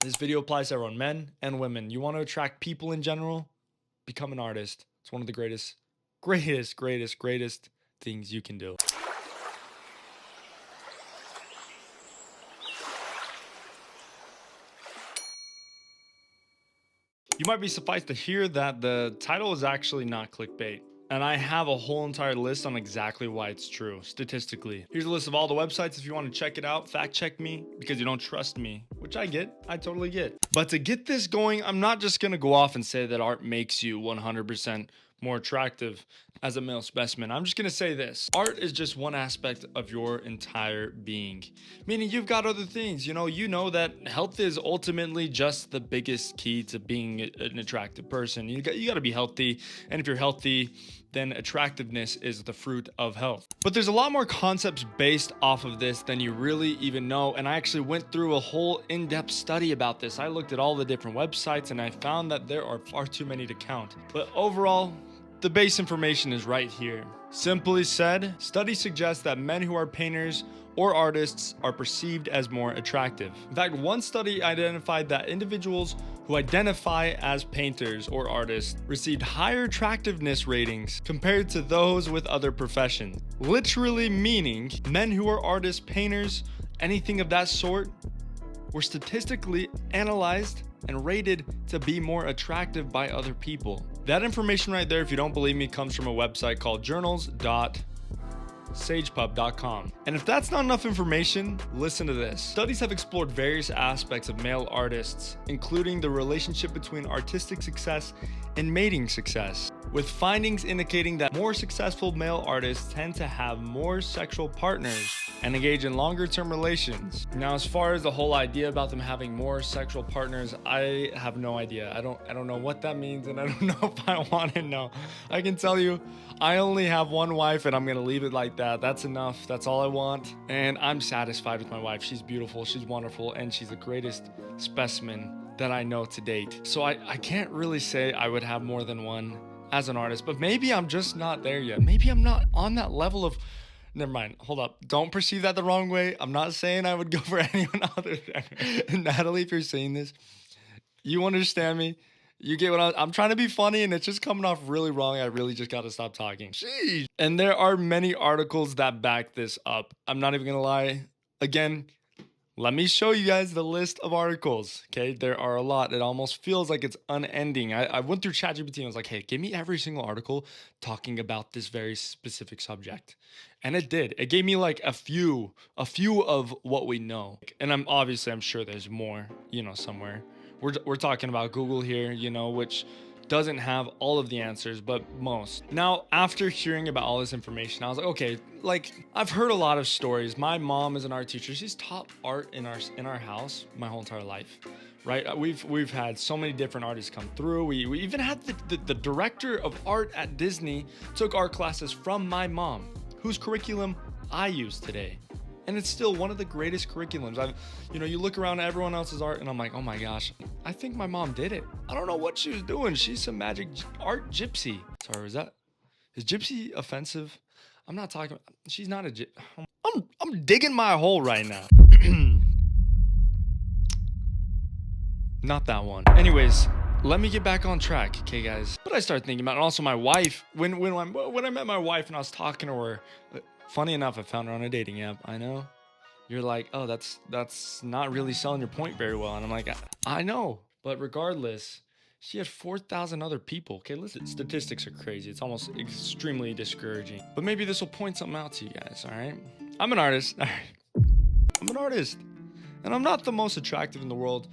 This video applies to everyone, men and women. You want to attract people in general? Become an artist. It's one of the greatest things you can do. You might be surprised to hear that the title is actually not clickbait. And I have a whole entire list on exactly why it's true, statistically. Here's a list of all the websites if you want to check it out. Fact check me because you don't trust me, which I get. I totally get. But to get this going, I'm not just going to go off and say that art makes you 100% more attractive as a male specimen. I'm just going to say this. Art is just one aspect of your entire being. Meaning you've got other things. You know that health is ultimately just the biggest key to being an attractive person. You got to be healthy. And if you're healthy, then attractiveness is the fruit of health. But there's a lot more concepts based off of this than you really even know. And I actually went through a whole in-depth study about this. I looked at all the different websites and I found that there are far too many to count. But overall, the base information is right here. Simply said, studies suggest that men who are painters or artists are perceived as more attractive. In fact, one study identified that individuals who identify as painters or artists received higher attractiveness ratings compared to those with other professions. Literally meaning men who are artists, painters, anything of that sort were statistically analyzed and rated to be more attractive by other people. That information right there, if you don't believe me, comes from a website called journals.sagepub.com. And if that's not enough information, listen to this. Studies have explored various aspects of male artists, including the relationship between artistic success and mating success, with findings indicating that more successful male artists tend to have more sexual partners and engage in longer-term relations. Now, as far as the whole idea about them having more sexual partners, I have no idea. I don't know what that means, and I don't know if I want to know. I can tell you, I only have one wife, and I'm gonna leave it like that. That's enough. That's all I want, and I'm satisfied with my wife. She's beautiful, she's wonderful, and she's the greatest specimen that I know to date. So I can't really say I would have more than one as an artist, but maybe I'm just not there yet. Maybe I'm not on that level of... Never mind. Hold up. Don't perceive that the wrong way. I'm not saying I would go for anyone other than Natalie. If you're saying this, you understand me. You get what I'm trying to be funny, and it's just coming off really wrong. I really just got to stop talking. Jeez. And there are many articles that back this up. I'm not even gonna lie. Again, let me show you guys the list of articles. Okay, there are a lot. It almost feels like it's unending. I went through ChatGPT and I was like, hey, give me every single article talking about this very specific subject. And it did. It gave me like a few of what we know. And I'm sure there's more, somewhere. We're talking about Google here, which doesn't have all of the answers, but most. Now, after hearing about all this information, I was like, okay, I've heard a lot of stories. My mom is an art teacher. She's taught art in our house my whole entire life, right? We've had so many different artists come through. We even had the director of art at Disney took art classes from my mom, whose curriculum I use today. And it's still one of the greatest curriculums. You look around at everyone else's art and I'm like, oh my gosh, I think my mom did it. I don't know what she was doing. She's some magic art gypsy. Sorry, is gypsy offensive? I'm not talking, she's not a gypsy. I'm digging my hole right now. Not that one. Anyways, let me get back on track, okay, guys? But I started thinking about, and also my wife, when I met my wife and I was talking to her, funny enough, I found her on a dating app. I know. You're like, oh, that's not really selling your point very well. And I'm like, I know. But regardless, she had 4,000 other people. Okay, listen, statistics are crazy. It's almost extremely discouraging. But maybe this will point something out to you guys, all right? I'm an artist. All right. I'm an artist. And I'm not the most attractive in the world.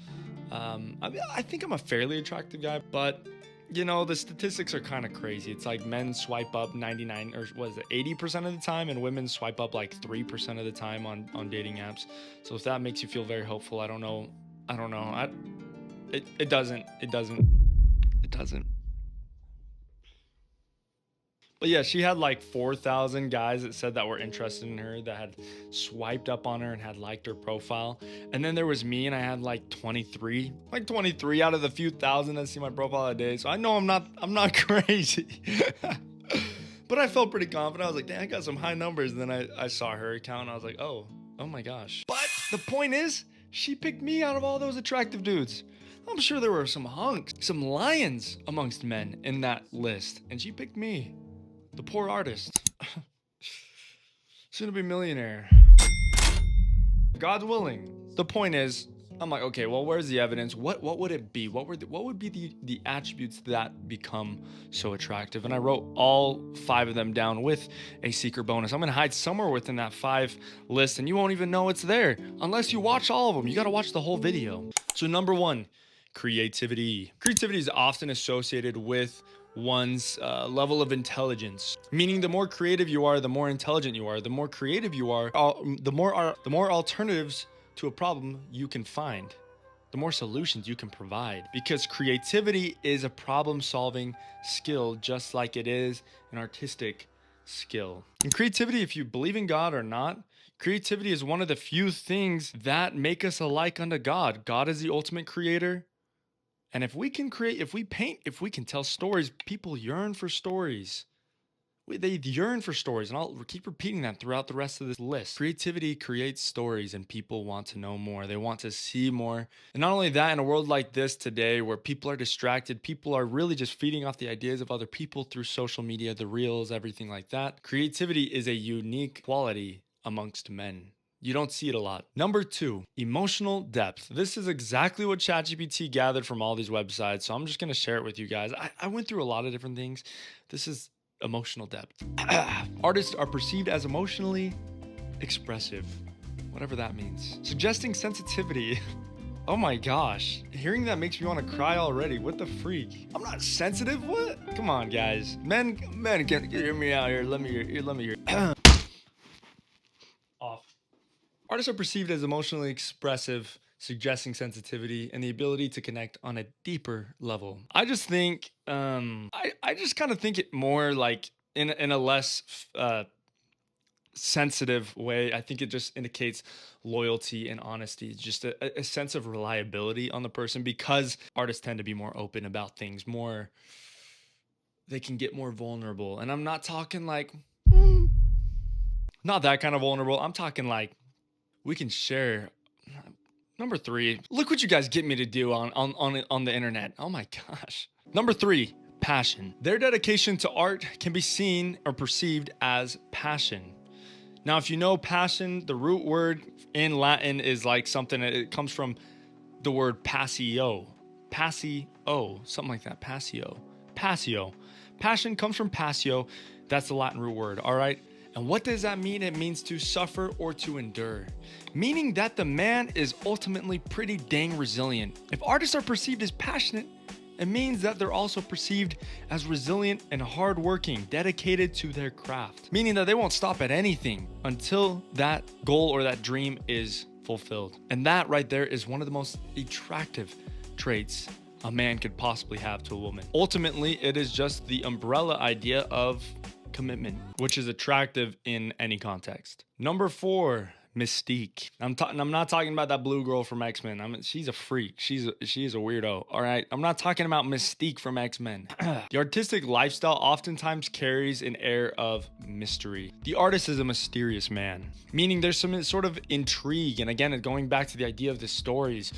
I think I'm a fairly attractive guy, but the statistics are kind of crazy. It's like men swipe up 99 or what is it, 80% of the time, and women swipe up like 3% of the time on dating apps. So if that makes you feel very hopeful, I don't know. It doesn't. But yeah, she had like 4,000 guys that said that were interested in her, that had swiped up on her and had liked her profile. And then there was me, and I had like 23 out of the few thousand that see my profile a day. So I know I'm not crazy. But I felt pretty confident. I was like, dang, I got some high numbers. And then I saw her account and I was like, oh my gosh. But the point is, She picked me out of all those attractive dudes. I'm sure there were some hunks, some lions amongst men in that list, and she picked me, the poor artist. Soon to be millionaire. God's willing. The point is, I'm like, okay, well, where's the evidence? What would it be? What would be the attributes that become so attractive? And I wrote all 5 of them down with a secret bonus. I'm gonna hide somewhere within that 5 list, and you won't even know it's there unless you watch all of them. You gotta watch the whole video. So number 1, creativity. Creativity is often associated with one's level of intelligence, meaning the more creative you are, the more intelligent you are. The more creative you are, the more alternatives to a problem you can find, the more solutions you can provide, because creativity is a problem-solving skill, just like it is an artistic skill. And creativity, if you believe in God or not, creativity is one of the few things that make us alike unto God. God is the ultimate creator. And if we can create, if we paint, if we can tell stories, people yearn for stories. They yearn for stories, and I'll keep repeating that throughout the rest of this list. Creativity creates stories, and people want to know more. They want to see more. And not only that, in a world like this today, where people are distracted, people are really just feeding off the ideas of other people through social media, the reels, everything like that. Creativity is a unique quality amongst men. You don't see it a lot. Number 2, emotional depth. This is exactly what ChatGPT gathered from all these websites, so I'm just gonna share it with you guys. I went through a lot of different things. This is emotional depth. Artists are perceived as emotionally expressive, whatever that means. Suggesting sensitivity. Oh my gosh, hearing that makes me want to cry already. What the freak? I'm not sensitive. What? Come on, guys. Men, get hear me out here. Let me hear. Off. Artists are perceived as emotionally expressive, suggesting sensitivity and the ability to connect on a deeper level. I just think, I just kind of think it more like in a less sensitive way. I think it just indicates loyalty and honesty, just a sense of reliability on the person, because artists tend to be more open about things, more, they can get more vulnerable. And I'm not talking like, not that kind of vulnerable. I'm talking like, we can share. Number 3, look what you guys get me to do on the internet. Oh my gosh. Number 3, passion. Their dedication to art can be seen or perceived as passion. Now, if you know passion, the root word in Latin is like something, it comes from the word passio. Passio, something like that. Passio. Passion comes from passio. That's the Latin root word, all right? And what does that mean? It means to suffer or to endure, meaning that the man is ultimately pretty dang resilient. If artists are perceived as passionate, it means that they're also perceived as resilient and hardworking, dedicated to their craft, meaning that they won't stop at anything until that goal or that dream is fulfilled. And that right there is one of the most attractive traits a man could possibly have to a woman. Ultimately, it is just the umbrella idea of commitment, which is attractive in any context. Number 4, mystique. I'm not talking about that blue girl from X-Men. She's a freak. She is a weirdo. All right. I'm not talking about Mystique from X-Men. The artistic lifestyle oftentimes carries an air of mystery. The artist is a mysterious man, meaning there's some sort of intrigue. And again, going back to the idea of the stories,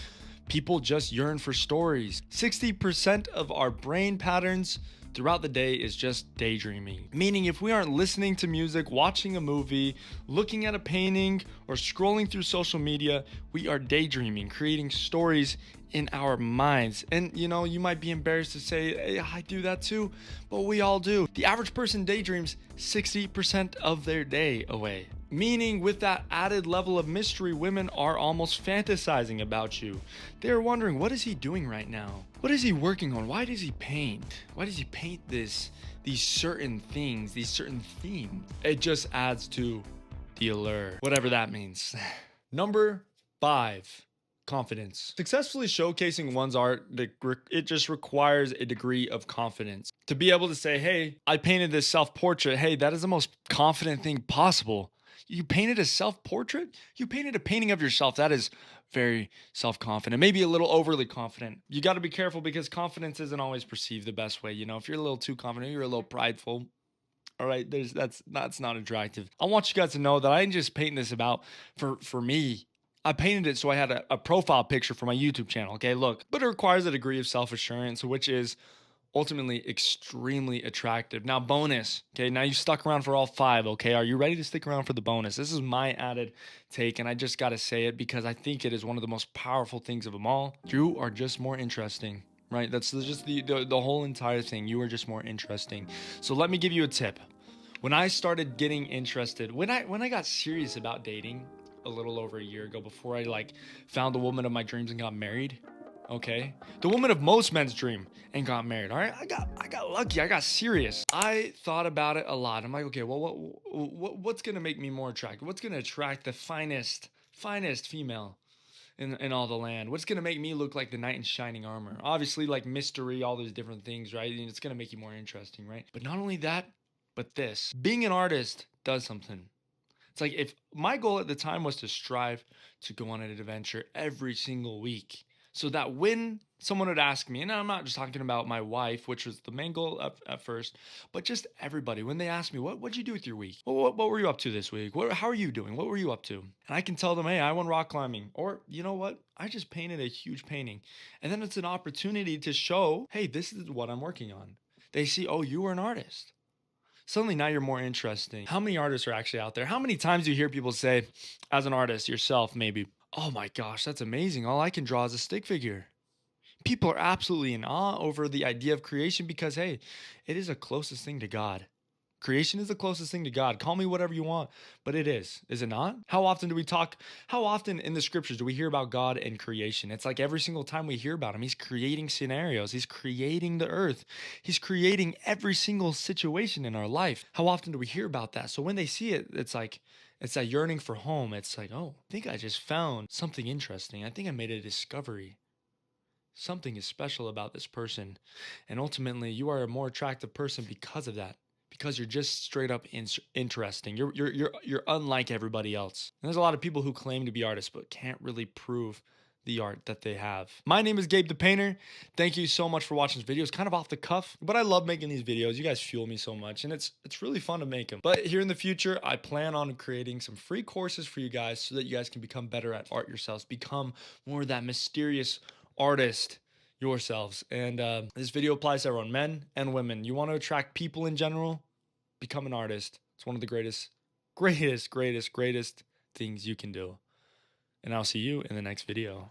people just yearn for stories. 60% of our brain patterns throughout the day is just daydreaming, meaning if we aren't listening to music, watching a movie, looking at a painting, or scrolling through social media, we are daydreaming, creating stories in our minds. And you know, you might be embarrassed to say, hey, I do that too, but we all do. The average person daydreams 60% of their day away. Meaning with that added level of mystery, women are almost fantasizing about you. They're wondering, what is he doing right now? What is he working on? Why does he paint? Why does he paint these certain things, these certain themes? It just adds to the allure, whatever that means. Number 5, confidence. Successfully showcasing one's art, it just requires a degree of confidence. To be able to say, hey, I painted this self-portrait. Hey, that is the most confident thing possible. You painted a self-portrait? You painted a painting of yourself. That is very self-confident, maybe a little overly confident. You got to be careful, because confidence isn't always perceived the best way. You know, if you're a little too confident, you're a little prideful. All right, that's not attractive. I want you guys to know that I ain't just painting this about for me. I painted it so I had a profile picture for my YouTube channel. Okay, look, but it requires a degree of self assurance, which is ultimately extremely attractive. Now, bonus. Okay, now you stuck around for all five. Okay, are you ready to stick around for the bonus? This is my added take, and I just got to say it because I think it is one of the most powerful things of them all. You are just more interesting. Right, that's just the whole entire thing. You are just more interesting. So let me give you a tip. When I started getting interested, when I got serious about dating a little over a year ago, before I like found the woman of my dreams and got married, okay, the woman of most men's dream and got married. All right, I got lucky. I got serious. I thought about it a lot. I'm like, okay, well, what's gonna make me more attractive? What's gonna attract the finest female in all the land? What's gonna make me look like the knight in shining armor? Obviously, like mystery, all those different things, right? And it's gonna make you more interesting, right? But not only that, but this being an artist does something. It's like if my goal at the time was to strive to go on an adventure every single week, so that when someone would ask me, and I'm not just talking about my wife, which was the main goal at first, but just everybody, when they ask me, what'd you do with your week? What were you up to this week? How are you doing? What were you up to? And I can tell them, hey, I went rock climbing. Or, you know what? I just painted a huge painting. And then it's an opportunity to show, hey, this is what I'm working on. They see, oh, you were an artist. Suddenly now you're more interesting. How many artists are actually out there? How many times do you hear people say, as an artist yourself, maybe, oh my gosh, that's amazing. All I can draw is a stick figure. People are absolutely in awe over the idea of creation because, hey, it is the closest thing to God. Creation is the closest thing to God. Call me whatever you want, but it is it not? How often do we talk? How often in the scriptures do we hear about God and creation? It's like every single time we hear about him, he's creating scenarios, he's creating the earth, he's creating every single situation in our life. How often do we hear about that? So when they see it, it's that yearning for home. It's like, oh, I think I just found something interesting. I think I made a discovery. Something is special about this person. And ultimately, you are a more attractive person because of that. Because you're just straight up interesting. You're unlike everybody else. And there's a lot of people who claim to be artists but can't really prove the art that they have. My name is Gabe the Painter. Thank you so much for watching this video. It's kind of off the cuff, but I love making these videos. You guys fuel me so much, and it's really fun to make them. But here in the future, I plan on creating some free courses for you guys so that you guys can become better at art yourselves, become more of that mysterious artist yourselves. And this video applies to everyone, men and women. You want to attract people in general? Become an artist. It's one of the greatest things you can do. And I'll see you in the next video.